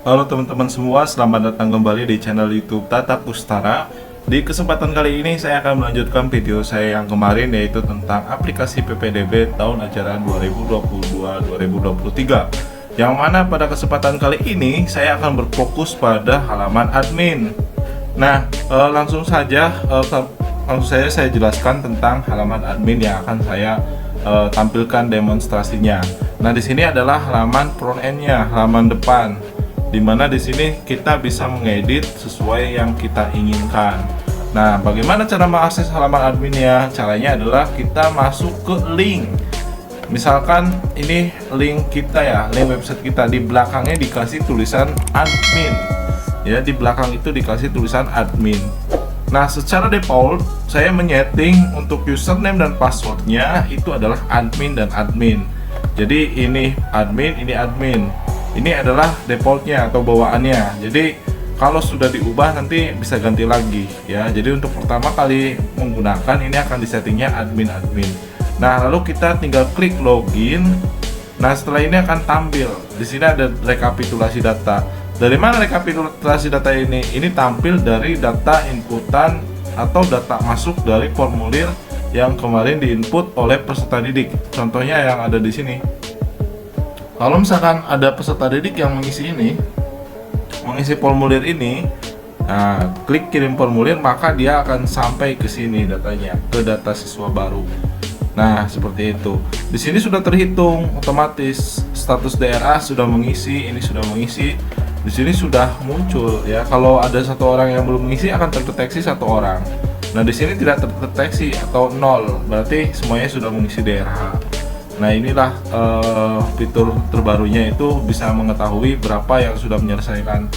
Halo teman-teman semua, selamat datang kembali di channel YouTube Tata Kustara. Di kesempatan kali ini saya akan melanjutkan video saya yang kemarin, yaitu tentang aplikasi PPDB tahun ajaran 2022-2023. Yang mana pada kesempatan kali ini saya akan berfokus pada halaman admin. Nah, langsung saja saya jelaskan tentang halaman admin yang akan saya tampilkan demonstrasinya. Nah, di sini adalah halaman front end-nya, halaman depan, dimana di sini kita bisa mengedit sesuai yang kita inginkan. Nah, bagaimana cara mengakses halaman adminnya? Caranya adalah kita masuk ke link. Misalkan ini link kita ya, link website kita, di belakangnya dikasih tulisan admin. Ya, di belakang itu dikasih tulisan admin. Nah, secara default saya menyeting untuk username dan passwordnya itu adalah admin dan admin. Jadi ini admin, ini admin. Ini adalah defaultnya atau bawaannya. Jadi kalau sudah diubah nanti bisa ganti lagi ya. Jadi untuk pertama kali menggunakan ini akan disettingnya admin. Nah, lalu kita tinggal klik login. Nah, setelah ini akan tampil. Di sini ada rekapitulasi data. Dari mana rekapitulasi data ini? Ini tampil dari data inputan atau data masuk dari formulir yang kemarin diinput oleh peserta didik. Contohnya yang ada di sini. Kalau misalkan ada peserta didik yang mengisi formulir ini, nah, klik kirim formulir, maka dia akan sampai ke sini datanya, ke data siswa baru. Nah, seperti itu. Di sini sudah terhitung otomatis status DRA sudah mengisi, ini sudah mengisi. Di sini sudah muncul ya. Kalau ada satu orang yang belum mengisi akan terdeteksi satu orang. Nah, di sini tidak terdeteksi atau 0, berarti semuanya sudah mengisi DRH. Nah, inilah fitur terbarunya, itu bisa mengetahui berapa yang sudah menyelesaikan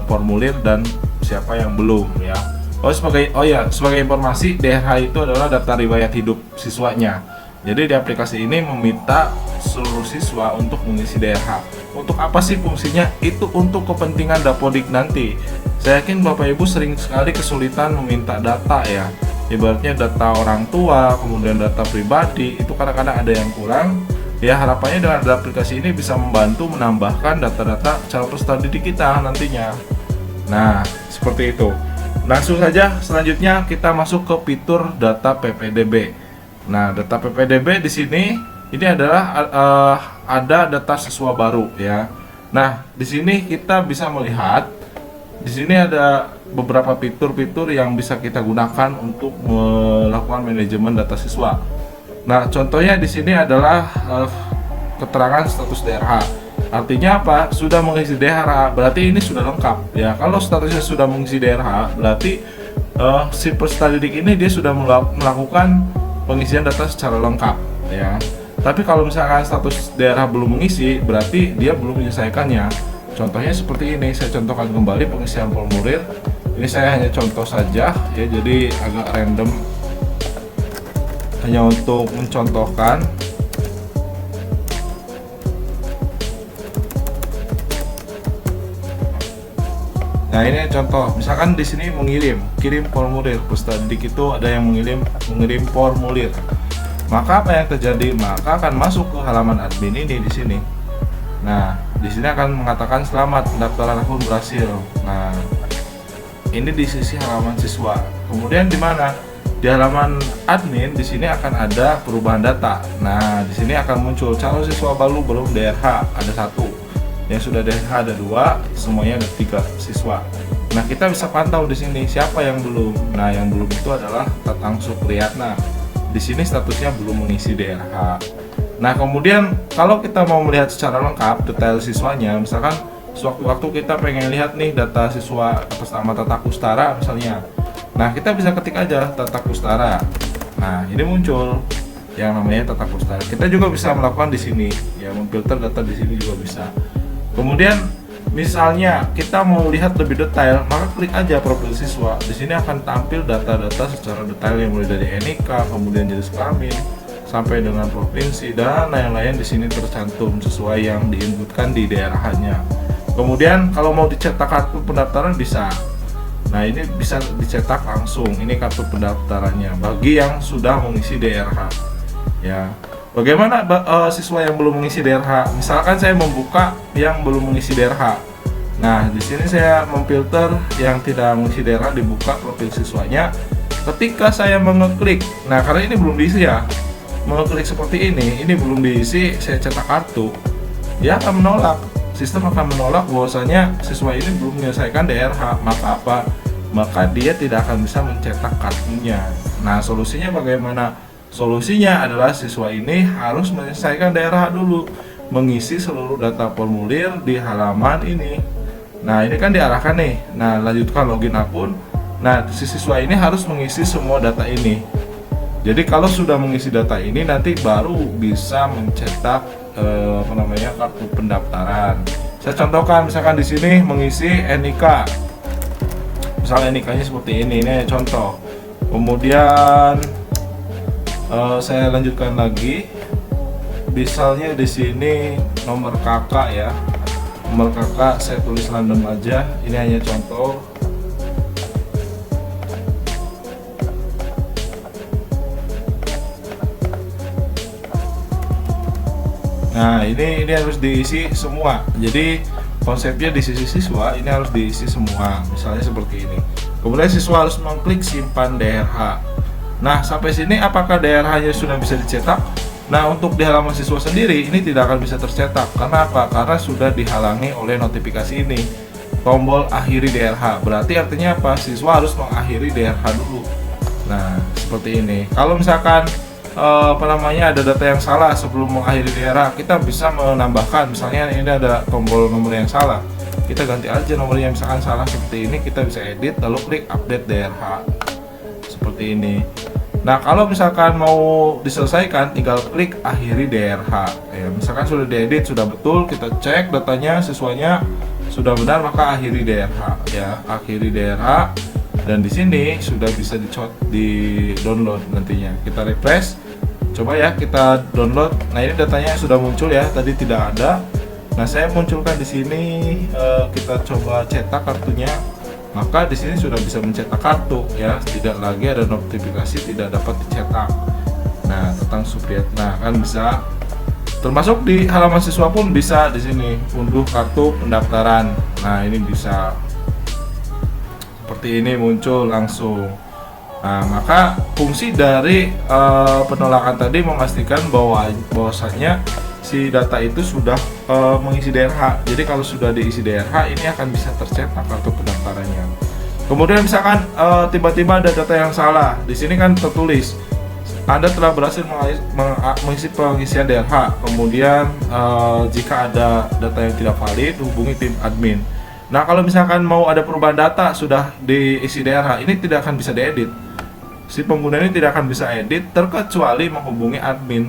formulir dan siapa yang belum ya. Sebagai informasi, DRH itu adalah data riwayat hidup siswanya. Jadi di aplikasi ini meminta seluruh siswa untuk mengisi DRH. Untuk apa sih fungsinya? Itu untuk kepentingan Dapodik nanti. Saya yakin Bapak Ibu sering sekali kesulitan meminta data ya. Ibaratnya data orang tua, kemudian data pribadi, itu kadang-kadang ada yang kurang. Ya, harapannya dengan aplikasi ini bisa membantu menambahkan data-data calon peserta didik kita nantinya. Nah, seperti itu. Langsung saja selanjutnya kita masuk ke fitur data PPDB. Nah, data PPDB di sini ini adalah ada data siswa baru ya. Nah, di sini kita bisa melihat di sini ada beberapa fitur-fitur yang bisa kita gunakan untuk melakukan manajemen data siswa. Nah, contohnya di sini adalah keterangan status DRH. Artinya apa? Sudah mengisi DRH, berarti ini sudah lengkap ya. Kalau statusnya sudah mengisi DRH, berarti si peserta didik ini dia sudah melakukan pengisian data secara lengkap ya. Tapi kalau misalkan status DRH belum mengisi, berarti dia belum menyelesaikannya. Contohnya seperti ini, saya contohkan kembali pengisian formulir. Ini saya hanya contoh saja ya, jadi agak random, hanya untuk mencontohkan. Nah, ini contoh, misalkan di sini kirim formulir. Peserta didik itu ada yang mengirim formulir. Maka apa yang terjadi? Maka akan masuk ke halaman admin ini di sini. Nah, di sini akan mengatakan selamat, pendaftaran akun berhasil. Nah, ini di sisi halaman siswa. Kemudian di mana? Di halaman admin di sini akan ada perubahan data. Nah, di sini akan muncul calon siswa baru belum DRH ada 1. Yang sudah DRH ada 2, semuanya ada 3 siswa. Nah, kita bisa pantau di sini siapa yang belum. Nah, yang belum itu adalah Tatang Supriyatna. Di sini statusnya belum mengisi DRH. Nah, kemudian kalau kita mau melihat secara lengkap detail siswanya, misalkan sewaktu-waktu kita pengen lihat nih data siswa atas nama Tata Kustara misalnya. Nah, kita bisa ketik aja Tata Kustara. Nah, ini muncul yang namanya Tata Kustara. Kita juga bisa melakukan di sini ya, memfilter data di sini juga bisa. Kemudian misalnya kita mau lihat lebih detail, maka klik aja profil siswa. Di sini akan tampil data-data secara detail yang mulai dari NIK, kemudian jenis kelamin, sampai dengan provinsi dan lain-lain. Di sini tercantum sesuai yang diinputkan di daerahnya. Kemudian kalau mau dicetak kartu pendaftaran bisa. Nah, ini bisa dicetak langsung. Ini kartu pendaftarannya bagi yang sudah mengisi DRH. Ya. Bagaimana siswa yang belum mengisi DRH? Misalkan saya membuka yang belum mengisi DRH. Nah, di sini saya memfilter yang tidak mengisi DRH, dibuka profil siswanya. Ketika saya mengeklik, nah karena ini belum diisi ya, mengeklik seperti ini belum diisi, saya cetak kartu, dia akan menolak. Sistem akan menolak bahwasanya siswa ini belum menyelesaikan DRH. Maka apa? Maka dia tidak akan bisa mencetak kartunya. Nah, solusinya bagaimana? Solusinya adalah siswa ini harus menyelesaikan DRH dulu, mengisi seluruh data formulir di halaman ini. Nah, ini kan diarahkan nih. Nah, lanjutkan login akun. Nah, si siswa ini harus mengisi semua data ini. Jadi kalau sudah mengisi data ini, nanti baru bisa mencetak kartu pendaftaran. Saya contohkan, misalkan di sini mengisi NIK. Misalnya NIK-nya seperti ini contoh. Kemudian saya lanjutkan lagi. Misalnya di sini nomor kakak ya. Nomor kakak saya tulis random aja. Ini hanya contoh. Nah, ini harus diisi semua. Jadi konsepnya di sisi siswa ini harus diisi semua. Misalnya seperti ini. Kemudian siswa harus mengklik simpan DRH. Nah, sampai sini apakah DRH-nya sudah bisa dicetak? Nah, untuk di halaman siswa sendiri ini tidak akan bisa tercetak. Karena apa? Karena sudah dihalangi oleh notifikasi ini. Tombol akhiri DRH. Berarti artinya apa? Siswa harus mengakhiri DRH dulu. Nah, seperti ini. Kalau misalkan ada data yang salah sebelum mengakhiri DRH, kita bisa menambahkan. Misalnya ini ada tombol nomor yang salah. Kita ganti aja nomornya, misalkan salah seperti ini, kita bisa edit lalu klik update DRH. Seperti ini. Nah, kalau misalkan mau diselesaikan, tinggal klik akhiri DRH. Ya, misalkan sudah diedit, sudah betul, kita cek datanya siswanya sudah benar, maka akhiri DRH. Ya, akhiri DRH. Dan di sini sudah bisa di download nantinya. Kita refresh, coba ya kita download. Nah, ini datanya sudah muncul ya, tadi tidak ada. Nah, saya munculkan di sini, kita coba cetak kartunya. Maka di sini sudah bisa mencetak kartu ya, tidak lagi ada notifikasi tidak dapat dicetak. Nah, tentang Supriyatna kan bisa, termasuk di halaman siswa pun bisa di sini unduh kartu pendaftaran. Nah, ini bisa seperti ini muncul langsung. Nah, maka fungsi dari penolakan tadi memastikan bahwasanya si data itu sudah mengisi DRH. Jadi kalau sudah diisi DRH, ini akan bisa tercetak kartu pendaftarannya. Kemudian misalkan tiba-tiba ada data yang salah. Di sini kan tertulis Anda telah berhasil mengisi pengisian DRH. Kemudian jika ada data yang tidak valid, hubungi tim admin. Nah, kalau misalkan mau ada perubahan data sudah diisi DRH, ini tidak akan bisa diedit. Si pengguna ini tidak akan bisa edit terkecuali menghubungi admin.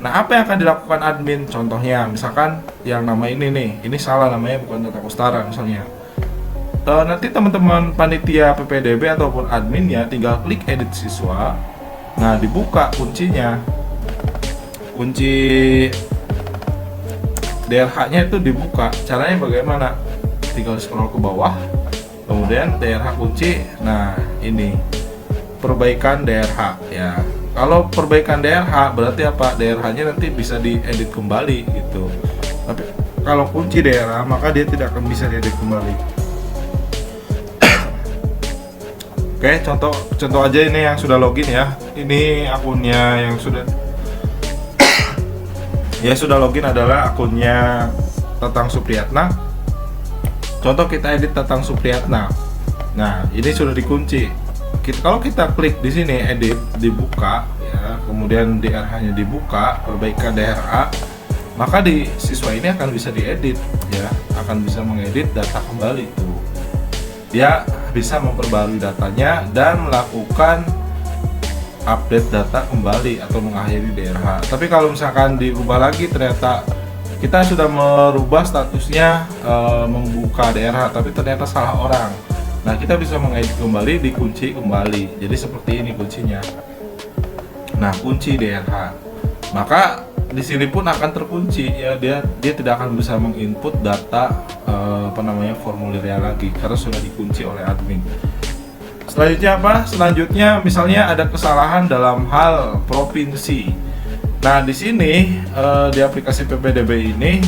Nah, apa yang akan dilakukan admin? Contohnya, misalkan yang nama ini salah namanya, bukan Tata Kustara misalnya. Nanti teman-teman panitia PPDB ataupun admin ya tinggal klik edit siswa. Nah, dibuka kuncinya. Kunci DRH-nya itu dibuka. Caranya bagaimana? Tinggal scroll ke bawah. Kemudian DRH kunci. Nah, ini perbaikan DRH ya. Kalau perbaikan DRH berarti apa? DRH-nya nanti bisa diedit kembali gitu. Tapi kalau kunci DRH maka dia tidak akan bisa diedit kembali. Oke, contoh aja ini yang sudah login ya. Ini akunnya yang sudah ya sudah login adalah akunnya Tatang Supriyatna. Contoh kita edit Tatang Supriyatna. Nah, ini sudah dikunci. Kalau kita klik di sini edit, dibuka ya, kemudian DRH-nya dibuka, perbaikan DRH, maka di siswa ini akan bisa diedit ya, akan bisa mengedit data kembali tuh. Dia bisa memperbarui datanya dan melakukan update data kembali atau mengakhiri DRH. Tapi kalau misalkan diubah lagi ternyata kita sudah merubah statusnya membuka DRH tapi ternyata salah orang. Nah, kita bisa mengedit kembali, dikunci kembali. Jadi seperti ini kuncinya. Nah, kunci DRH. Maka di sini pun akan terkunci ya, dia tidak akan bisa menginput data formulirnya lagi karena sudah dikunci oleh admin. Selanjutnya apa? Selanjutnya misalnya ada kesalahan dalam hal provinsi. Nah, di sini di aplikasi PPDB ini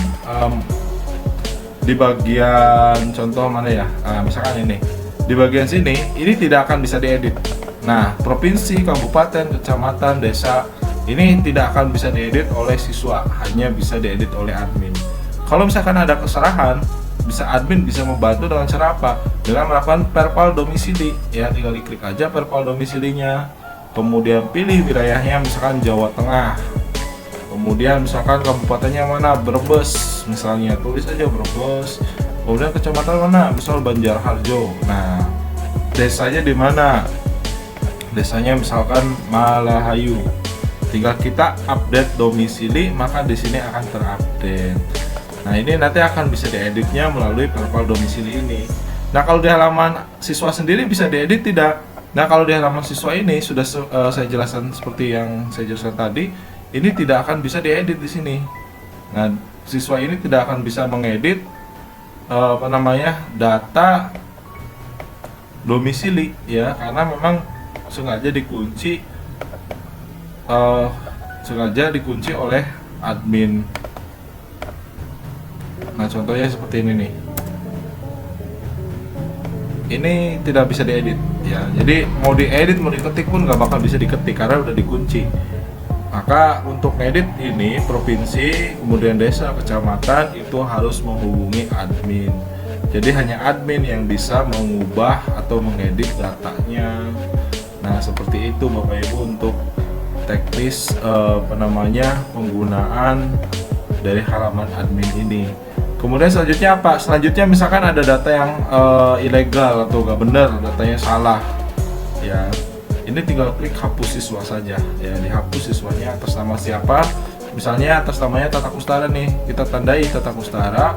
di bagian contoh mana ya? Misalkan ini. Di bagian sini ini tidak akan bisa diedit. Nah, provinsi, kabupaten, kecamatan, desa ini tidak akan bisa diedit oleh siswa, hanya bisa diedit oleh admin. Kalau misalkan ada kesalahan, admin bisa membantu dengan cara apa? Dengan melakukan perpal domisili. Ya, tinggal diklik aja perpal domisilinya. Kemudian pilih wilayahnya, misalkan Jawa Tengah. Kemudian misalkan kabupatennya mana, Brebes misalnya, tulis aja Brebes. Kemudian kecamatan mana, misal Banjarharjo. Nah, desanya di mana? Desanya misalkan Malahayu. Tinggal kita update domisili, maka di sini akan terupdate. Nah, ini nanti akan bisa dieditnya melalui perpal domisili ini. Nah, kalau di halaman siswa sendiri bisa diedit tidak? Nah, kalau di halaman siswa ini sudah saya jelaskan seperti yang saya jelaskan tadi. Ini tidak akan bisa diedit di sini. Nah, siswa ini tidak akan bisa mengedit data domisili ya, karena memang sengaja dikunci oleh admin. Nah, contohnya seperti ini nih. Ini tidak bisa diedit ya. Jadi mau diedit, mau diketik pun nggak bakal bisa diketik karena udah dikunci. Maka untuk ngedit ini provinsi, kemudian desa, kecamatan itu harus menghubungi admin. Jadi hanya admin yang bisa mengubah atau mengedit datanya. Nah, seperti itu Bapak Ibu untuk teknis penggunaan dari halaman admin ini. Kemudian selanjutnya apa? Selanjutnya misalkan ada data yang ilegal atau nggak benar, datanya salah. Ya, ini tinggal klik hapus siswa saja. Ya, dihapus siswanya atas nama siapa? Misalnya atas namanya Tata Kustara nih, kita tandai Tata Kustara.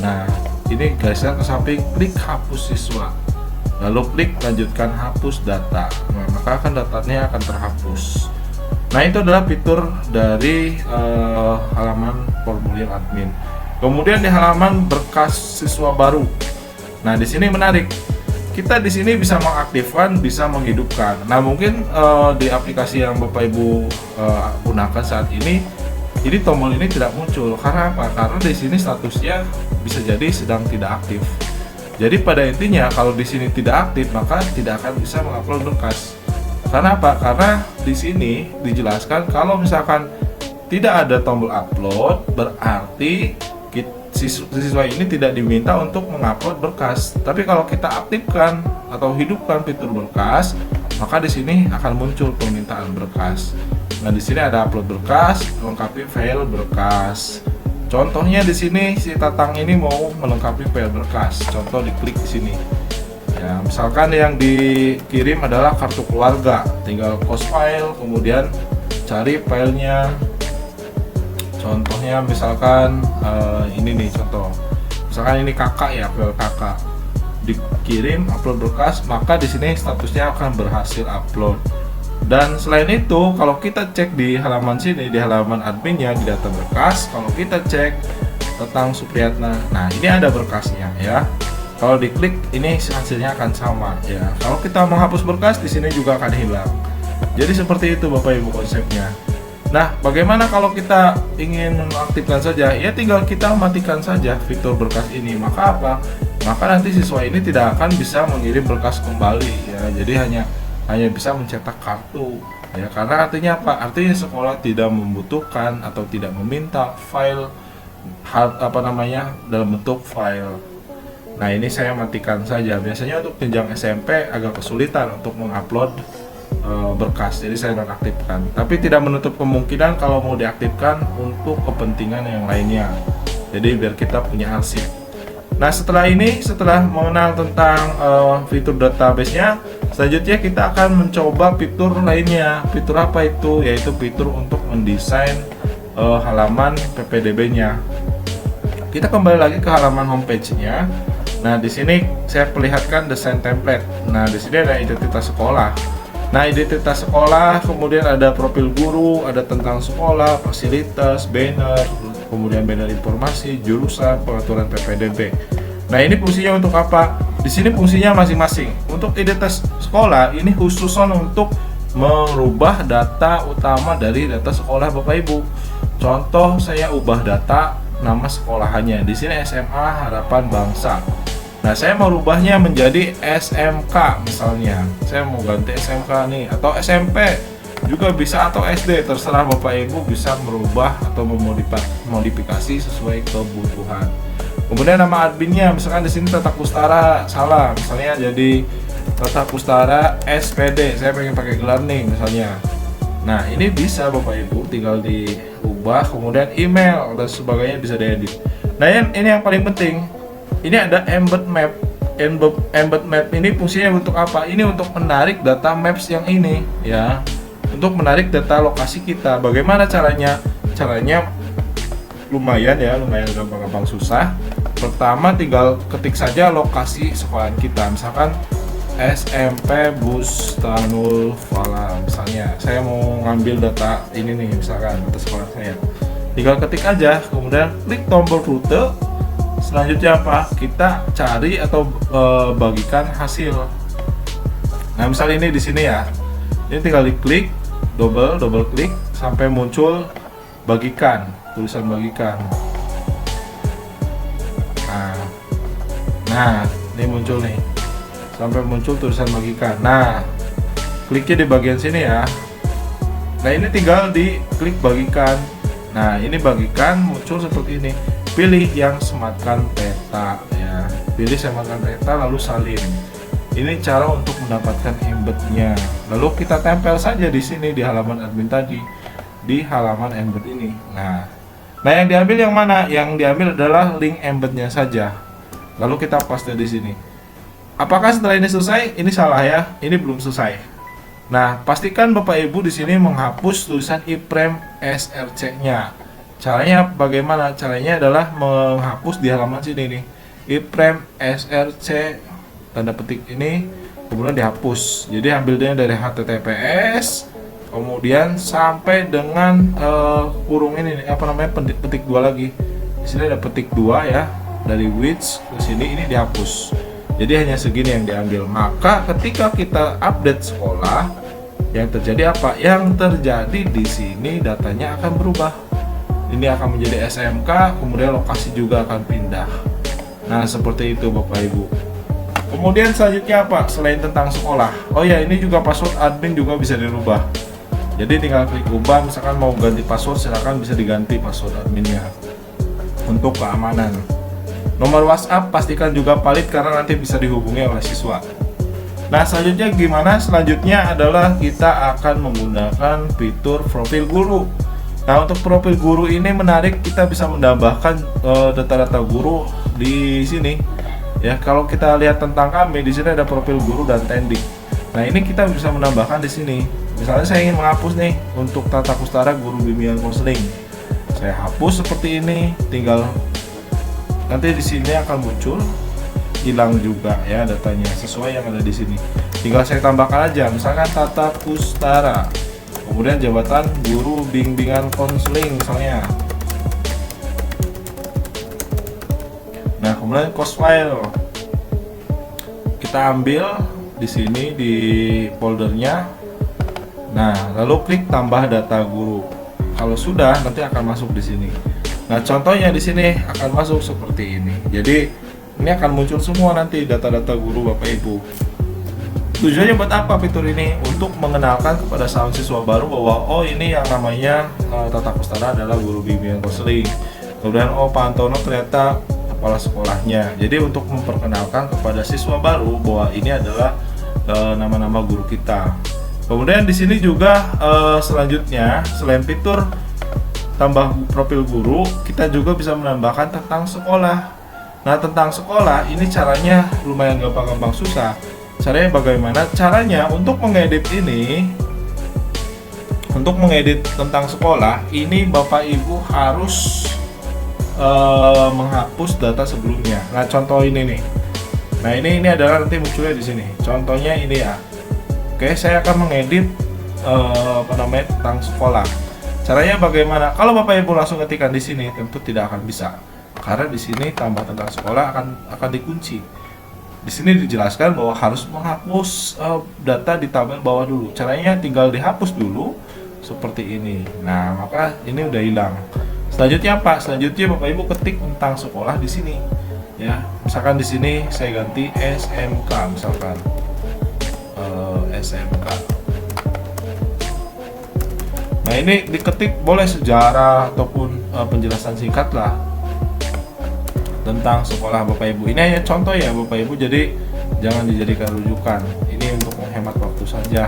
Nah, ini gariskan ke samping, klik hapus siswa. Lalu klik lanjutkan hapus data. Nah, maka datanya akan terhapus. Nah, itu adalah fitur dari halaman formulir admin. Kemudian di halaman berkas siswa baru. Nah, di sini menarik. Kita di sini bisa mengaktifkan, bisa menghidupkan. Nah, mungkin di aplikasi yang Bapak Ibu gunakan saat ini tombol ini tidak muncul. Karena apa? Karena di sini statusnya bisa jadi sedang tidak aktif. Jadi pada intinya kalau di sini tidak aktif, maka tidak akan bisa mengupload berkas. Karena apa? Karena di sini dijelaskan kalau misalkan tidak ada tombol upload, berarti siswa ini tidak diminta untuk mengupload berkas. Tapi kalau kita aktifkan atau hidupkan fitur berkas, maka di sini akan muncul permintaan berkas. Nah, di sini ada upload berkas, lengkapi file berkas. Contohnya di sini si Tatang ini mau melengkapi file berkas. Contoh diklik di sini. Ya, misalkan yang dikirim adalah kartu keluarga, tinggal close file, kemudian cari filenya. Contohnya misalkan ini nih contoh. Misalkan ini kakak ya, file kakak. Dikirim upload berkas, maka di sini statusnya akan berhasil upload. Dan selain itu, kalau kita cek di halaman sini, di halaman adminnya di data berkas, kalau kita cek tentang Supriyatna, nah ini ada berkasnya ya. Kalau diklik ini hasilnya akan sama ya. Kalau kita menghapus berkas, di sini juga akan hilang. Jadi seperti itu Bapak Ibu konsepnya. Nah, bagaimana kalau kita ingin mengaktifkan saja? Ya tinggal kita matikan saja fitur berkas ini. Maka apa? Maka nanti siswa ini tidak akan bisa mengirim berkas kembali ya. Jadi hanya bisa mencetak kartu ya. Karena artinya apa? Artinya sekolah tidak membutuhkan atau tidak meminta file dalam bentuk file. Nah, ini saya matikan saja. Biasanya untuk jenjang SMP agak kesulitan untuk mengupload berkas, jadi saya nonaktifkan. Tapi tidak menutup kemungkinan kalau mau diaktifkan untuk kepentingan yang lainnya. Jadi biar kita punya arsip. Nah, setelah mengenal tentang fitur database-nya, selanjutnya kita akan mencoba fitur lainnya. Fitur apa itu? Yaitu fitur untuk mendesain halaman PPDB-nya. Kita kembali lagi ke halaman homepage-nya. Nah, di sini saya perlihatkan desain template. Nah, di sini ada identitas sekolah. Nah, identitas sekolah, kemudian ada profil guru, ada tentang sekolah, fasilitas, banner, kemudian banner informasi, jurusan, pengaturan PPDB. Nah, ini fungsinya untuk apa? Di sini fungsinya masing-masing. Untuk identitas sekolah ini khusus untuk merubah data utama dari data sekolah Bapak Ibu. Contoh, saya ubah data nama sekolahannya. Di sini SMA Harapan Bangsa. Nah, saya mau rubahnya menjadi SMK misalnya. Saya mau ganti SMK nih, atau SMP juga bisa, atau SD, terserah Bapak Ibu bisa merubah atau memodifikasi sesuai kebutuhan. Kemudian nama adminnya, misalkan di sini Tata Kustara salah, misalnya jadi Tata Kustara SPD. Saya pengen pakai gelar nih misalnya. Nah, ini bisa Bapak Ibu tinggal diubah, kemudian email dan sebagainya bisa diedit. Nah, ini yang paling penting. Ini ada embed map. Embed map ini fungsinya untuk apa? Ini untuk menarik data maps yang ini ya. Untuk menarik data lokasi kita. Bagaimana caranya? Caranya lumayan ya, lumayan gampang-gampang susah. Pertama tinggal ketik saja lokasi sekolahan kita. Misalkan SMP Bustanul Fala misalnya. Saya mau ngambil data ini nih, misalkan data sekolah saya. Tinggal ketik aja, kemudian klik tombol rute. Selanjutnya apa? Kita cari atau bagikan hasil. Nah, misalnya ini di sini ya. Ini tinggal diklik, double klik sampai muncul bagikan, tulisan bagikan. Nah, ini muncul nih. Sampai muncul tulisan bagikan. Nah, kliknya di bagian sini ya. Nah, ini tinggal diklik bagikan. Nah, ini bagikan muncul seperti ini. Pilih yang sematkan peta ya. Pilih sematkan peta lalu salin. Ini cara untuk mendapatkan embednya. Lalu kita tempel saja di sini di halaman admin tadi, di halaman embed ini. Nah, yang diambil yang mana? Yang diambil adalah link embednya saja. Lalu kita paste di sini. Apakah setelah ini selesai? Ini salah ya. Ini belum selesai. Nah, pastikan Bapak Ibu di sini menghapus tulisan iframe SRC-nya. Caranya bagaimana? Caranya adalah menghapus di halaman sini nih. Iframe SRC tanda petik ini kemudian dihapus. Jadi ambilnya dari HTTPS kemudian sampai dengan kurung ini apa namanya petik 2 lagi. Di sini ada petik 2 ya. Dari which ke sini ini dihapus. Jadi hanya segini yang diambil. Maka ketika kita update sekolah, yang terjadi apa? Yang terjadi di sini datanya akan berubah. Ini akan menjadi SMK, kemudian lokasi juga akan pindah. Nah, seperti itu Bapak Ibu. Kemudian selanjutnya apa? Selain tentang sekolah. Oh ya, ini juga password admin juga bisa dirubah. Jadi tinggal klik ubah, misalkan mau ganti password silakan bisa diganti password adminnya. Untuk keamanan. Nomor WhatsApp pastikan juga valid karena nanti bisa dihubungi oleh siswa. Nah, selanjutnya gimana? Selanjutnya adalah kita akan menggunakan fitur profil guru. Nah, untuk profil guru ini menarik, kita bisa menambahkan data-data guru di sini. Ya, kalau kita lihat tentang kami di sini ada profil guru dan tendik. Nah, ini kita bisa menambahkan di sini. Misalnya saya ingin menghapus nih untuk Tata Kustara guru bimbingan konseling. Saya hapus seperti ini, tinggal nanti di sini akan muncul hilang juga ya datanya sesuai yang ada di sini. Tinggal saya tambahkan aja, misalkan Tata Kustara. Kemudian jabatan guru bimbingan konseling misalnya. Nah, kemudian cost file kita ambil di sini di foldernya. Nah, lalu klik tambah data guru. Kalau sudah nanti akan masuk di sini. Nah, contohnya di sini akan masuk seperti ini. Jadi ini akan muncul semua nanti data-data guru Bapak Ibu. Tujuannya buat apa fitur ini? Untuk mengenalkan kepada calon siswa baru bahwa oh ini yang namanya Tata Kustara adalah guru bimbingan konseling. Kemudian oh Pak Antono ternyata kepala sekolahnya. Jadi untuk memperkenalkan kepada siswa baru bahwa ini adalah nama-nama guru kita. Kemudian di sini juga selanjutnya selain fitur tambah profil guru, kita juga bisa menambahkan tentang sekolah. Nah, tentang sekolah ini caranya lumayan gampang-gampang susah. Caranya bagaimana? Caranya untuk mengedit ini, untuk mengedit tentang sekolah, ini Bapak Ibu harus menghapus data sebelumnya. Nah, contoh ini nih. Nah, ini adalah nanti munculnya di sini. Contohnya ini ya. Oke, saya akan mengedit tentang sekolah. Caranya bagaimana? Kalau Bapak Ibu langsung ketikkan di sini, tentu tidak akan bisa. Karena di sini tambah tentang sekolah akan dikunci. Di sini dijelaskan bahwa harus menghapus data di tabel bawah dulu. Caranya tinggal dihapus dulu seperti ini. Nah, maka ini udah hilang. Selanjutnya apa? Selanjutnya Bapak Ibu ketik tentang sekolah di sini. Ya, misalkan di sini saya ganti SMK misalkan. SMK. Nah, ini diketik boleh sejarah ataupun penjelasan singkat lah tentang sekolah Bapak Ibu. Ini hanya contoh ya Bapak Ibu, jadi jangan dijadikan rujukan. Ini untuk menghemat waktu saja.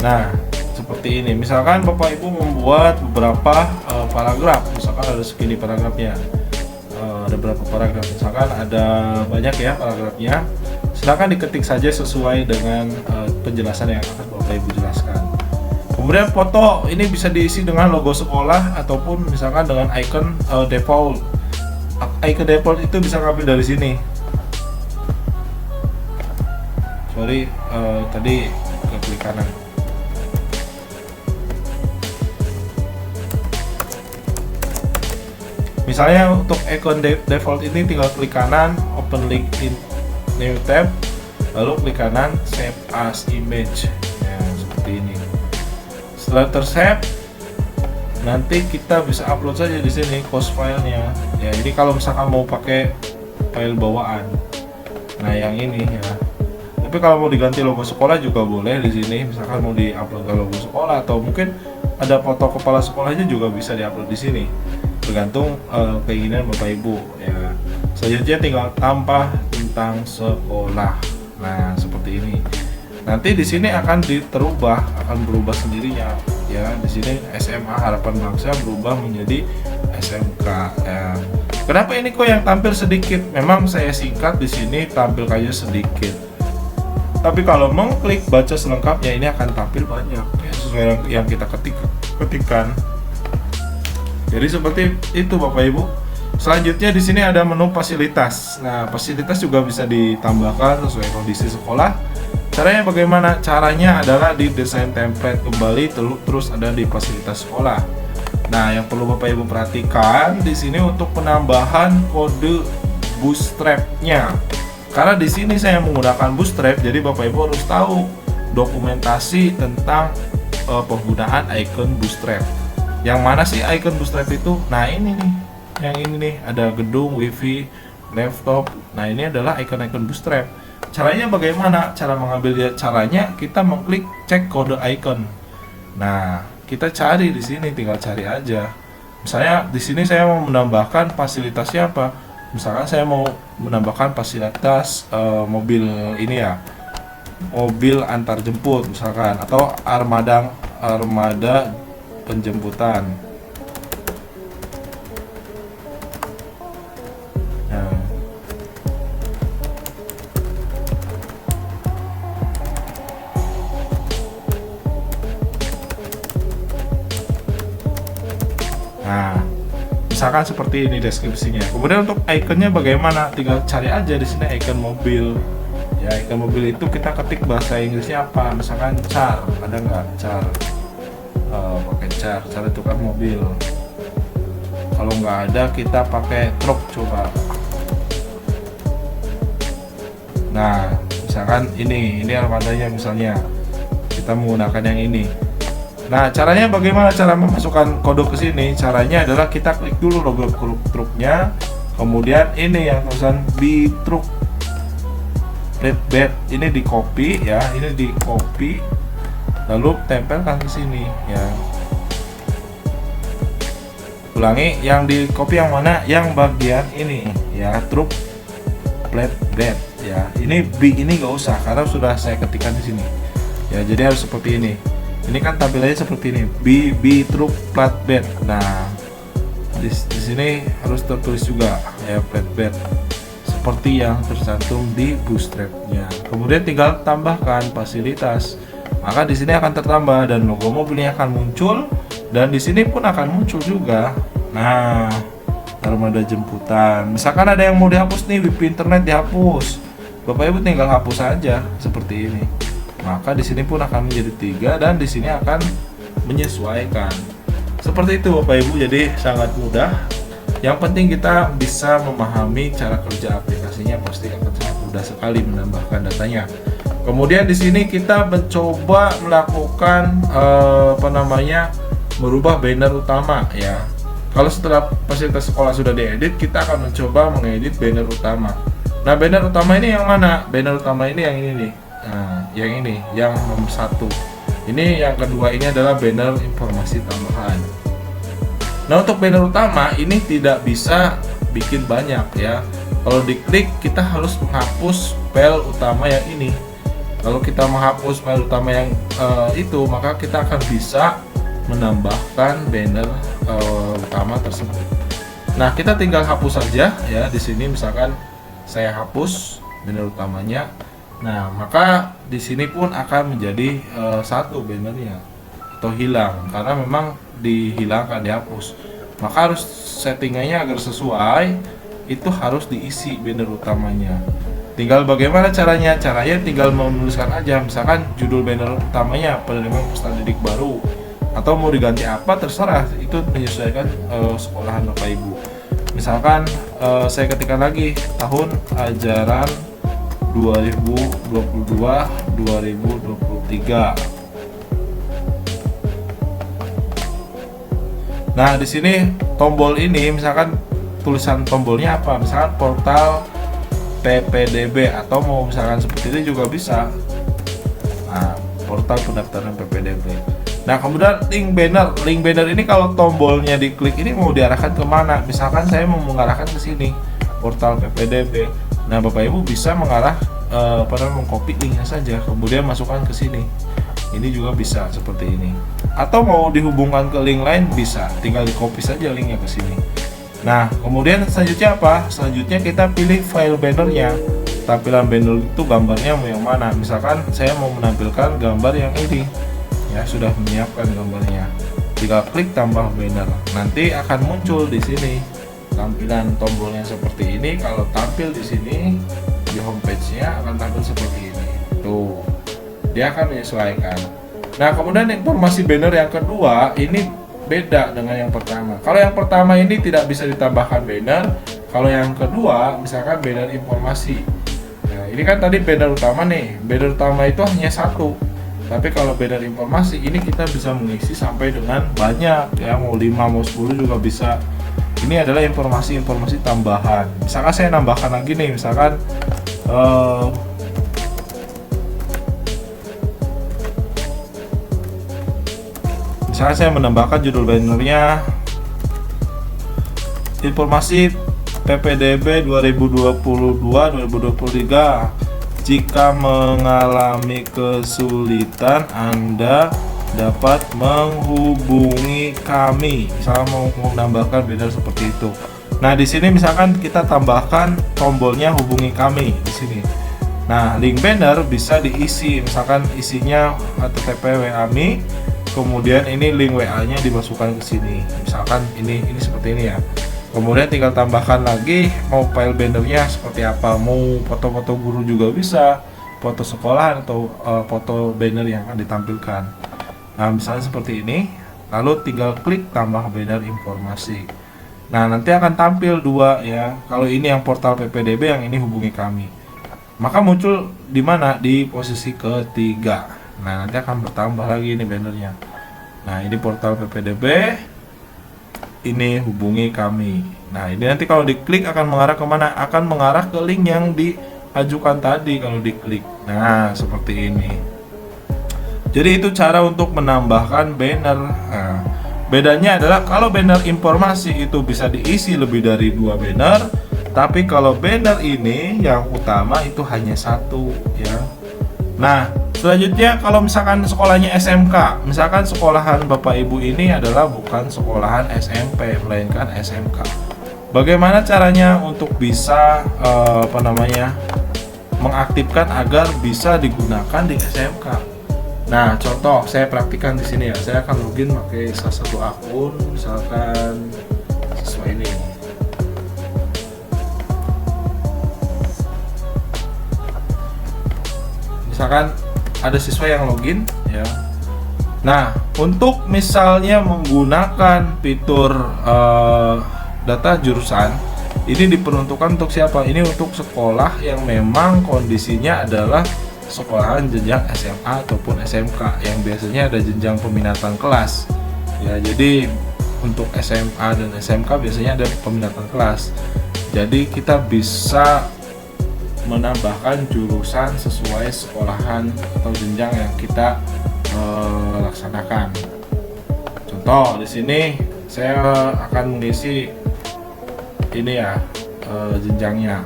Nah, seperti ini. Misalkan Bapak Ibu membuat beberapa paragraf, misalkan ada segini paragrafnya. Ada berapa paragraf? Misalkan ada banyak ya paragrafnya. Silakan diketik saja sesuai dengan penjelasan yang akan Bapak Ibu jelaskan. Kemudian foto ini bisa diisi dengan logo sekolah ataupun misalkan dengan icon default. Icon default itu bisa ngambil dari sini. Sorry, tadi ke klik kanan. Misalnya untuk icon default ini tinggal klik kanan, open link in new tab, lalu klik kanan save as image. Ya, seperti ini. Setelah tersave, nanti kita bisa upload saja di sini cost filenya. Ya, ini kalau misalkan mau pakai file bawaan. Nah, yang ini ya. Tapi kalau mau diganti logo sekolah juga boleh di sini. Misalkan mau diupload ke logo sekolah atau mungkin ada foto kepala sekolahnya juga bisa diupload di sini. Tergantung keinginan Bapak Ibu ya. Selanjutnya tinggal tambah tentang sekolah. Nah, seperti ini. Nanti di sini akan berubah sendirinya ya. Di sini SMA Harapan Bangsa berubah menjadi SMK ya. Kenapa ini kok yang tampil sedikit? Memang saya singkat di sini tampil kayak sedikit. Tapi kalau mengklik baca selengkapnya ini akan tampil banyak ya, sesuai yang kita ketikkan. Jadi seperti itu Bapak Ibu. Selanjutnya di sini ada menu fasilitas. Nah, fasilitas juga bisa ditambahkan sesuai kondisi sekolah. Caranya bagaimana? Caranya adalah di desain template kembali terus ada di fasilitas sekolah. Nah, yang perlu Bapak Ibu perhatikan di sini untuk penambahan kode bootstrap-nya. Karena di sini saya menggunakan bootstrap, jadi Bapak Ibu harus tahu dokumentasi tentang penggunaan icon bootstrap. Yang mana sih icon bootstrap itu? Nah, ini nih. Yang ini nih, ada gedung, wifi, laptop. Nah, ini adalah icon-icon bootstrap. Caranya bagaimana? Cara mengambil caranya kita mengklik cek kode icon. Nah, kita cari di sini, tinggal cari aja. Misalnya di sini saya mau menambahkan fasilitasnya apa? Misalkan saya mau menambahkan fasilitas mobil ini ya, mobil antar jemput misalkan, atau armada penjemputan. Nah, misalkan seperti ini deskripsinya. Kemudian untuk ikonnya bagaimana? Tinggal cari aja di sini icon mobil. Ya, icon mobil itu kita ketik bahasa Inggrisnya apa? Misalkan car, ada nggak car? Pakai car itu kan mobil. Kalau nggak ada kita pakai truk coba. Nah, misalkan ini armadanya misalnya. Kita menggunakan yang ini. Nah, caranya bagaimana cara memasukkan kode ke sini? Caranya adalah kita klik dulu logo truknya, kemudian ini yang tulisan B truk flatbed ini di copy ya, ini di copy, lalu tempelkan ke sini ya. Ulangi, yang di copy yang mana? Yang bagian ini ya, truk flatbed ya. Ini B ini nggak usah karena sudah saya ketikkan di sini ya. Jadi harus seperti ini. Ini kan tampilannya seperti ini, B truk flatbed. Nah, di sini harus tertulis juga ya flatbed seperti yang tercantum di bootstrap-nya. Kemudian tinggal tambahkan fasilitas. Maka di sini akan tertambah dan logo mobilnya akan muncul dan di sini pun akan muncul juga. Nah, armada jemputan. Misalkan ada yang mau dihapus nih, WiFi internet dihapus. Bapak Ibu tinggal hapus saja seperti ini. Maka di sini pun akan menjadi 3 dan di sini akan menyesuaikan. Seperti itu Bapak Ibu, jadi sangat mudah Yang penting kita bisa memahami cara kerja aplikasinya, pasti akan sangat mudah sekali menambahkan datanya. Kemudian di sini kita mencoba melakukan merubah banner utama ya. Kalau setelah fasilitas sekolah sudah diedit, kita akan mencoba mengedit banner utama. Nah, banner utama ini yang mana? Banner utama ini yang ini nih. Nah, yang ini, yang nomor 1. Ini yang kedua, ini adalah banner informasi tambahan. Nah, untuk banner utama ini tidak bisa bikin banyak ya. Kalau diklik kita harus menghapus file utama yang ini. Kalau kita menghapus file utama yang itu, maka kita akan bisa menambahkan banner utama tersebut. Nah, kita tinggal hapus saja ya. Di sini misalkan saya hapus banner utamanya. Nah, maka di sini pun akan menjadi satu bannernya atau hilang karena memang dihilangkan, dihapus. Maka harus settingannya agar sesuai, itu harus diisi banner utamanya. Tinggal bagaimana caranya? Caranya tinggal menuliskan aja, misalkan judul banner utamanya penerimaan peserta didik baru, atau mau diganti apa terserah, itu menyesuaikan sekolahan Bapak Ibu. Misalkan saya ketikkan lagi tahun ajaran 2022-2023. Nah, di sini tombol ini misalkan tulisan tombolnya apa? Misalkan portal PPDB, atau mau misalkan seperti ini juga bisa. Nah, portal pendaftaran PPDB. Nah, kemudian link banner ini kalau tombolnya diklik ini mau diarahkan kemana? Misalkan saya mau mengarahkan ke sini, portal PPDB. Nah, Bapak Ibu bisa mengarah mengcopy linknya saja, kemudian masukkan ke sini. Ini juga bisa seperti ini. Atau mau dihubungkan ke link lain bisa, tinggal di copy saja linknya ke sini. Nah, kemudian selanjutnya apa? Selanjutnya kita pilih file bannernya. Tampilan banner itu gambarnya mau yang mana? Misalkan saya mau menampilkan gambar yang ini. Ya, sudah menyiapkan gambarnya. Tinggal klik tambah banner. Nanti akan muncul di sini tampilan tombolnya seperti ini. Kalau tampil di sini di homepage-nya akan tampil seperti ini. Tuh. Dia akan menyesuaikan. Nah, kemudian informasi banner yang kedua ini beda dengan yang pertama. Kalau yang pertama ini tidak bisa ditambahkan banner. Kalau yang kedua, misalkan banner informasi. Nah, ini kan tadi banner utama nih. Banner utama itu hanya satu. Tapi kalau banner informasi ini kita bisa mengisi sampai dengan banyak ya, mau 5 mau 10 juga bisa. Ini adalah informasi-informasi tambahan. Misalkan saya nambahkan lagi nih, misalkan misalnya saya menambahkan judul bannernya informasi PPDB 2022-2023. Jika mengalami kesulitan, Anda dapat menghubungi kami. Misalnya mau menambahkan banner seperti itu. Nah, di sini misalkan kita tambahkan tombolnya hubungi kami di sini. Nah, link banner bisa diisi, misalkan isinya http WA-me. Kemudian ini link WA-nya dimasukkan ke sini. Misalkan ini seperti ini ya. Kemudian tinggal tambahkan lagi mau file bannernya seperti apa. Mau foto-foto guru juga bisa, foto sekolah atau foto banner yang akan ditampilkan. Nah, misalnya seperti ini. Lalu tinggal klik tambah banner informasi. Nah, nanti akan tampil dua ya. Kalau ini yang portal PPDB, yang ini hubungi kami. Maka muncul di mana? Di posisi ketiga. Nah, nanti akan bertambah lagi ini bannernya. Nah, ini portal PPDB, ini hubungi kami. Nah, ini nanti kalau diklik akan mengarah kemana? Akan mengarah ke link yang diajukan tadi kalau diklik. Nah, seperti ini. Jadi itu cara untuk menambahkan banner. Nah, bedanya adalah kalau banner informasi itu bisa diisi lebih dari 2 banner, tapi kalau banner ini yang utama itu hanya satu ya. Nah, selanjutnya kalau misalkan sekolahnya SMK, misalkan sekolahan Bapak Ibu ini adalah bukan sekolahan SMP melainkan SMK. Bagaimana caranya untuk bisa mengaktifkan agar bisa digunakan di SMK? Nah, contoh saya praktikkan di sini ya. Saya akan login pakai salah satu akun, misalkan siswa ini. Misalkan ada siswa yang login ya. Nah, untuk misalnya menggunakan fitur data jurusan ini diperuntukkan untuk siapa? Ini untuk sekolah yang memang kondisinya adalah sekolahan jenjang SMA ataupun SMK yang biasanya ada jenjang peminatan kelas. Ya, jadi untuk SMA dan SMK biasanya ada peminatan kelas. Jadi kita bisa menambahkan jurusan sesuai sekolahan atau jenjang yang kita laksanakan. Contoh di sini saya akan mengisi ini ya jenjangnya.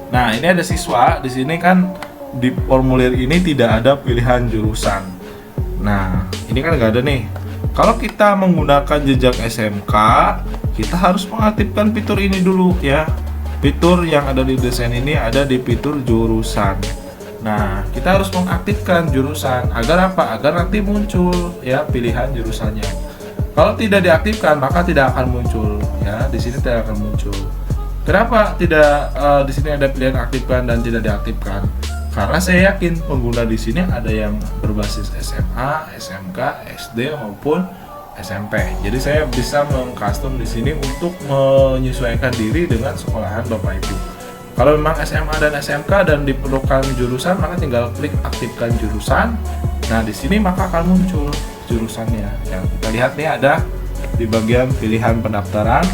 Nah, ini ada siswa di sini kan di formulir ini tidak ada pilihan jurusan. Nah, ini kan nggak ada nih. Kalau kita menggunakan jenjang SMK, kita harus mengaktifkan fitur ini dulu ya. Fitur yang ada di desain ini ada di fitur jurusan. Nah, kita harus mengaktifkan jurusan agar apa? Agar nanti muncul ya pilihan jurusannya. Kalau tidak diaktifkan maka tidak akan muncul ya. Di sini tidak akan muncul. Kenapa tidak di sini ada pilihan aktifkan dan tidak diaktifkan? Karena saya yakin pengguna di sini ada yang berbasis SMA, SMK, SD maupun SMP. Jadi saya bisa mengcustom di sini untuk menyesuaikan diri dengan sekolahan Bapak Ibu. Kalau memang SMA dan SMK dan diperlukan jurusan, maka tinggal klik aktifkan jurusan. Nah, di sini maka akan muncul jurusannya. Yang kita lihat nih ada di bagian pilihan pendaftaran.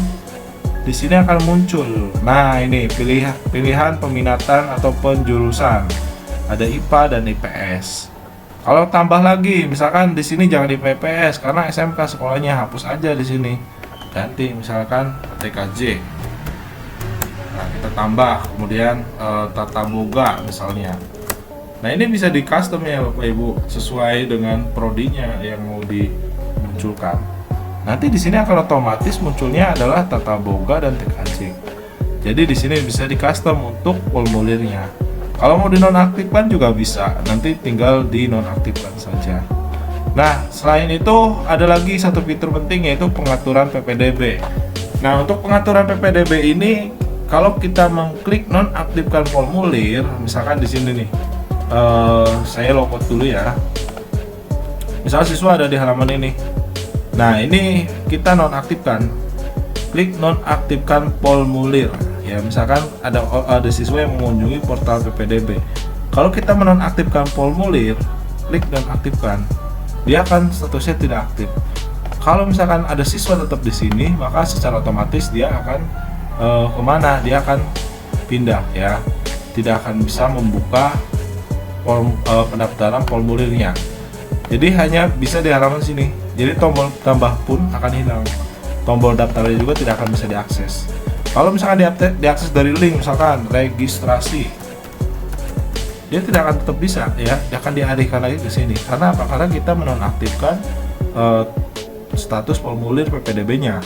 Di sini akan muncul. Nah, ini pilihan peminatan atau penjurusan. Ada IPA dan IPS. Kalau tambah lagi, misalkan di sini jangan IPS karena SMK sekolahnya, hapus aja di sini. Ganti misalkan TKJ. Nah, kita tambah kemudian Tata Boga misalnya. Nah, ini bisa di custom ya Bapak Ibu sesuai dengan prodinya yang mau dimunculkan. Nanti di sini akan otomatis munculnya adalah Tata Boga dan TKJ. Jadi di sini bisa di custom untuk formulirnya. Kalau mau dinonaktifkan juga bisa, nanti tinggal dinonaktifkan saja. Nah, selain itu ada lagi satu fitur penting yaitu pengaturan PPDB. Nah, untuk pengaturan PPDB ini kalau kita mengklik nonaktifkan formulir, misalkan di sini nih, saya logout dulu ya. Misal siswa ada di halaman ini. Nah, ini kita nonaktifkan. Klik nonaktifkan formulir. Ya, misalkan ada siswa yang mengunjungi portal PPDB. Kalau kita menonaktifkan formulir, klik nonaktifkan, dia akan statusnya tidak aktif. Kalau misalkan ada siswa tetap di sini, maka secara otomatis dia akan kemana? Dia akan pindah ya, tidak akan bisa membuka pendaftaran formulirnya. Jadi hanya bisa di halaman sini. Jadi tombol tambah pun akan hilang. Tombol daftarnya juga tidak akan bisa diakses. Kalau misalkan diakses dari link, misalkan registrasi, dia tidak akan tetap bisa ya, dia akan dialihkan lagi ke sini. Karena apa? Karena kita menonaktifkan status formulir PPDB-nya.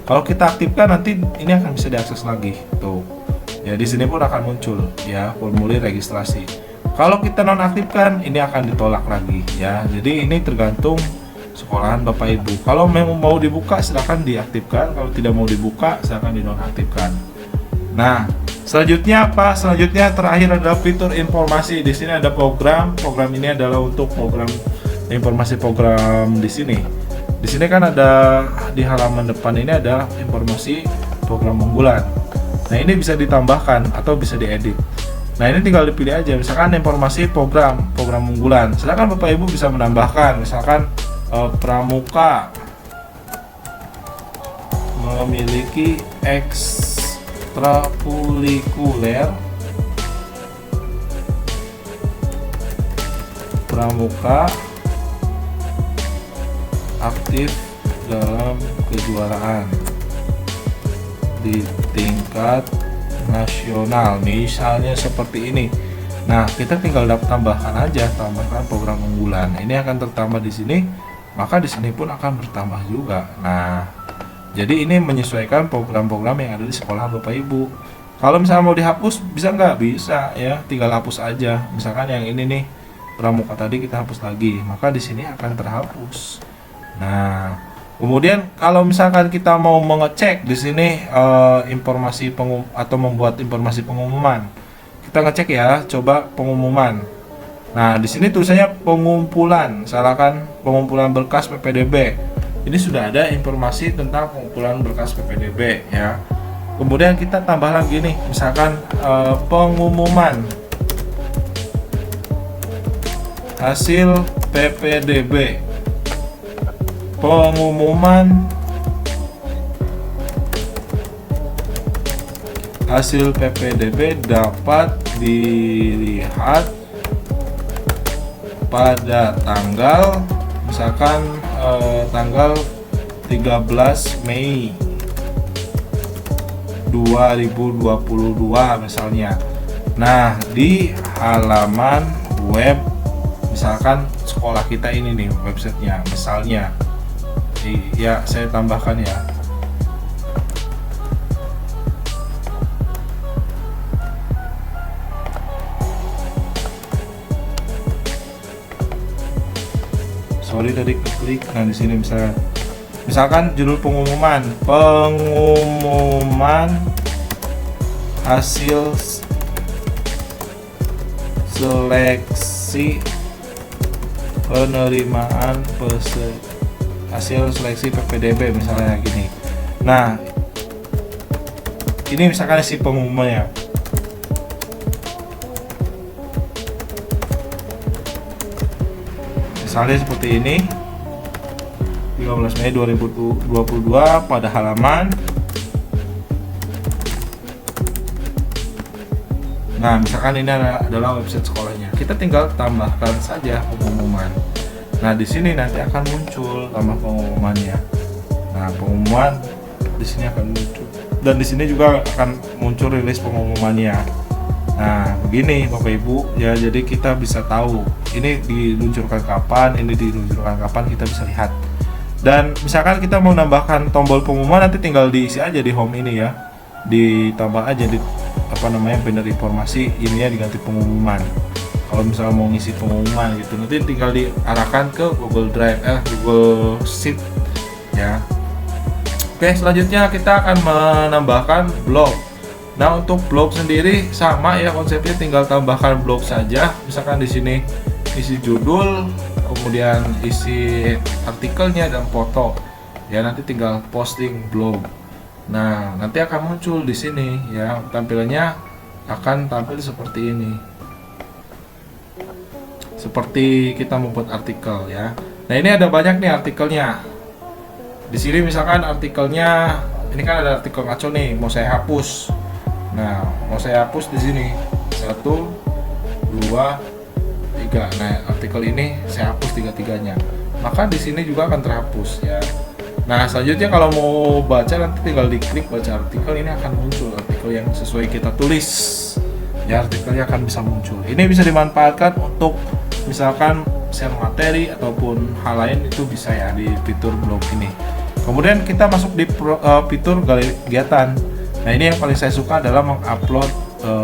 Kalau kita aktifkan nanti ini akan bisa diakses lagi. Tuh. Ya, di sini pun akan muncul ya formulir registrasi. Kalau kita nonaktifkan ini akan ditolak lagi ya. Jadi ini tergantung sekolahan Bapak Ibu. Kalau memang mau dibuka silakan diaktifkan, kalau tidak mau dibuka silakan dinonaktifkan. Nah, selanjutnya apa? Selanjutnya terakhir adalah fitur informasi. Di sini ada program. Program ini adalah untuk program informasi program di sini. Di sini kan ada di halaman depan ini ada informasi program unggulan. Nah, ini bisa ditambahkan atau bisa diedit. Nah, ini tinggal dipilih aja. Misalkan informasi program unggulan. Silakan Bapak Ibu bisa menambahkan. Misalkan pramuka memiliki ekstrakurikuler, pramuka aktif dalam kejuaraan di tingkat nasional, misalnya seperti ini. Nah, kita tinggal tambahkan aja, tambahkan program unggulan. Ini akan tertambah di sini, maka di sini pun akan bertambah juga. Nah, jadi ini menyesuaikan program-program yang ada di sekolah Bapak Ibu. Kalau misalnya mau dihapus, bisa nggak? Bisa ya, tinggal hapus aja. Misalkan yang ini nih, pramuka tadi kita hapus lagi, maka di sini akan terhapus. Nah, kemudian kalau misalkan kita mau mengecek di sini informasi atau membuat informasi pengumuman, kita ngecek ya, coba pengumuman. Nah, di sini tulisannya pengumpulan, misalkan pengumpulan berkas PPDB. ini sudah ada informasi tentang pengumpulan berkas PPDB ya. Kemudian kita tambah lagi nih, misalkan pengumuman hasil PPDB, pengumuman hasil PPDB dapat dilihat pada tanggal misalkan tanggal 13 Mei 2022 misalnya. Nah, di halaman web misalkan sekolah kita ini nih websitenya misalnya, ya saya tambahkan ya. Sorry tadi klik. Nah di sini misalkan judul pengumuman hasil seleksi penerimaan hasil seleksi PPDB misalnya gini. Nah ini misalkan isi pengumumannya. Misalnya seperti ini, 13 Mei 2022 pada halaman. Nah, misalkan ini adalah website sekolahnya. Kita tinggal tambahkan saja pengumuman. Nah, di sini nanti akan muncul tambah pengumumannya. Nah, pengumuman di sini akan muncul. Dan di sini juga akan muncul rilis pengumumannya. Nah, begini Bapak Ibu ya, jadi kita bisa tahu ini diluncurkan kapan, kita bisa lihat. Dan misalkan kita mau nambahkan tombol pengumuman, nanti tinggal diisi aja di home ini ya. Ditambah aja di banner informasi, ininya diganti pengumuman. Kalau misalnya mau ngisi pengumuman gitu, nanti tinggal diarahkan ke Google Drive, Google Sheet ya. Oke, selanjutnya kita akan menambahkan blog. Nah, untuk blog sendiri sama ya konsepnya, tinggal tambahkan blog saja. Misalkan di sini isi judul, kemudian isi artikelnya dan foto. Ya, nanti tinggal posting blog. Nah, nanti akan muncul di sini ya, tampilannya akan tampil seperti ini. Seperti kita membuat artikel ya. Nah, ini ada banyak nih artikelnya. Di sini misalkan artikelnya, ini kan ada artikel ngaco nih, mau saya hapus. Nah, mau saya hapus di sini 1, 2, 3. Nah, artikel ini saya hapus tiga-tiganya. Maka di sini juga akan terhapus ya. Nah, selanjutnya kalau mau baca nanti tinggal diklik baca artikel, ini akan muncul artikel yang sesuai kita tulis. Ya, artikelnya akan bisa muncul. Ini bisa dimanfaatkan untuk misalkan share materi ataupun hal lain, itu bisa ya di fitur blog ini. Kemudian kita masuk di fitur galeri kegiatan. Nah, ini yang paling saya suka adalah mengupload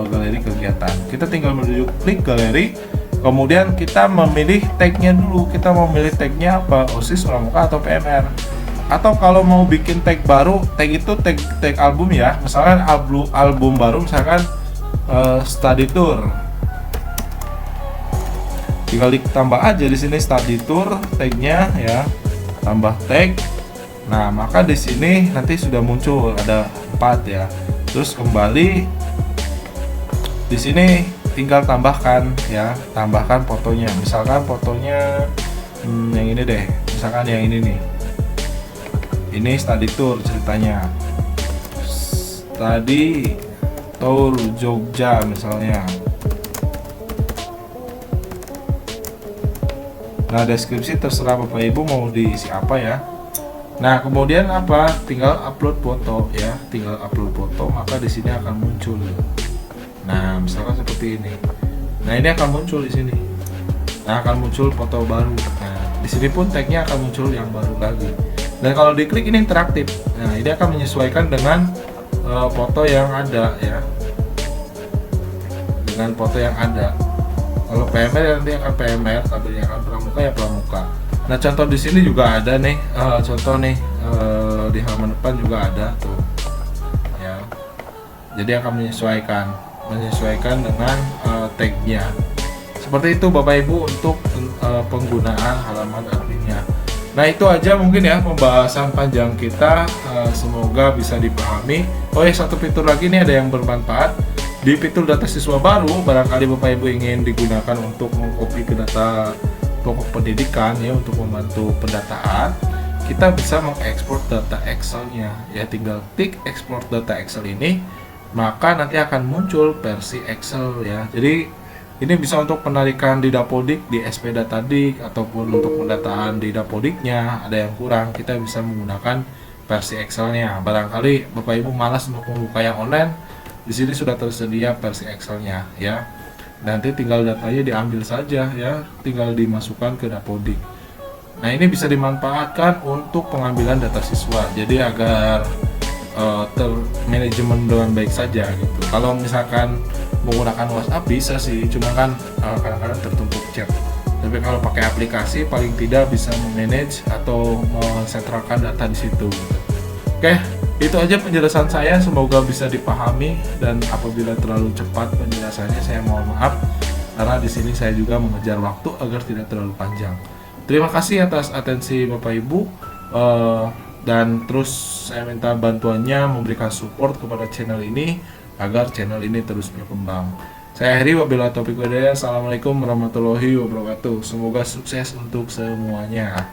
galeri kegiatan. Kita tinggal menuju klik galeri, kemudian kita memilih tagnya dulu. Kita mau memilih tagnya apa, OSIS, Pramuka atau PMR. Atau kalau mau bikin tag baru, tag itu tag album ya. Misalkan album baru, misalkan study tour. Tinggal ditambah aja di sini study tour tagnya ya, tambah tag. Nah, maka di sini nanti sudah muncul ada 4 ya. Terus kembali di sini tinggal tambahkan ya, tambahkan fotonya. Misalkan fotonya yang ini deh, misalkan yang ini nih. Ini study tour ceritanya. Study tour Jogja misalnya. Nah, deskripsi terserah Bapak Ibu mau diisi apa ya. Nah, kemudian apa? Tinggal upload foto ya, tinggal upload foto, maka di sini akan muncul. Nah, misalkan seperti ini. Nah, ini akan muncul di sini. Nah, akan muncul foto baru. Nah, di sini pun tagnya akan muncul yang baru lagi. Dan kalau diklik ini interaktif. Nah, ini akan menyesuaikan dengan foto yang ada ya. Dengan foto yang ada. Kalau PMR nanti akan PMR, tabelnya akan Pramuka ya Pramuka. Nah, contoh di sini juga ada nih, contoh nih di halaman depan juga ada tuh, ya. Jadi akan menyesuaikan dengan tagnya. Seperti itu Bapak Ibu untuk penggunaan halaman adminnya. Nah itu aja mungkin ya pembahasan panjang kita, semoga bisa dipahami. Oh ya, satu fitur lagi nih ada yang bermanfaat. Di fitur data siswa baru, barangkali Bapak Ibu ingin digunakan untuk mengcopy ke data pokok pendidikan ya, untuk membantu pendataan, kita bisa mengekspor data Excel-nya ya, tinggal klik export data Excel ini, maka nanti akan muncul versi Excel ya. Jadi ini bisa untuk penarikan di Dapodik, di SP Datadik, ataupun untuk pendataan di Dapodiknya ada yang kurang, kita bisa menggunakan versi Excel-nya. Barangkali Bapak Ibu malas untuk membuka yang online, di sini sudah tersedia versi Excel-nya ya. Nanti tinggal datanya diambil saja ya, tinggal dimasukkan ke Dapodik. Nah ini bisa dimanfaatkan untuk pengambilan data siswa, jadi agar termanajemen dengan baik saja gitu. Kalau misalkan menggunakan WhatsApp bisa sih, cuma kan kadang-kadang tertumpuk chat. Tapi kalau pakai aplikasi paling tidak bisa memanage atau mensentralkan data di situ. Oke, itu aja penjelasan saya, semoga bisa dipahami, dan apabila terlalu cepat penjelasannya saya mohon maaf karena di sini saya juga mengejar waktu agar tidak terlalu panjang. Terima kasih atas atensi Bapak Ibu, dan terus saya minta bantuannya memberikan support kepada channel ini agar channel ini terus berkembang. Saya akhiri, wabillahi taufiq wal hidayah. Assalamualaikum warahmatullahi wabarakatuh. Semoga sukses untuk semuanya.